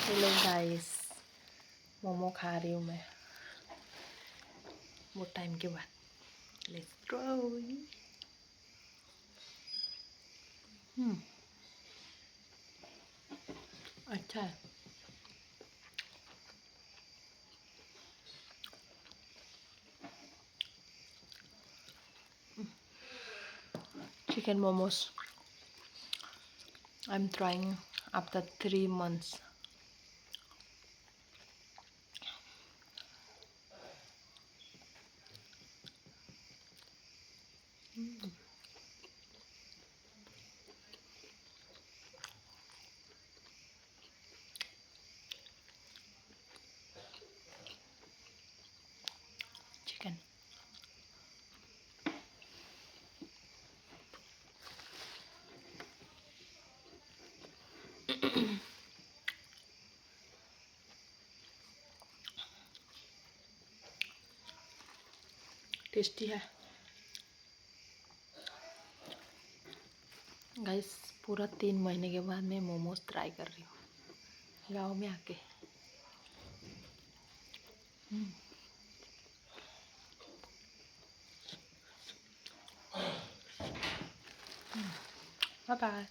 Hello guys, momo खा रही हूँ मैं बहुत टाइम के बाद। Let's go. अच्छा है। Chicken momos. I'm trying after 3 months. Chicken. Tasty है गाइस। पूरा 3 महीने के बाद मैं मोमोज ट्राई कर रही हूँ गाँव में आके। Bye bye.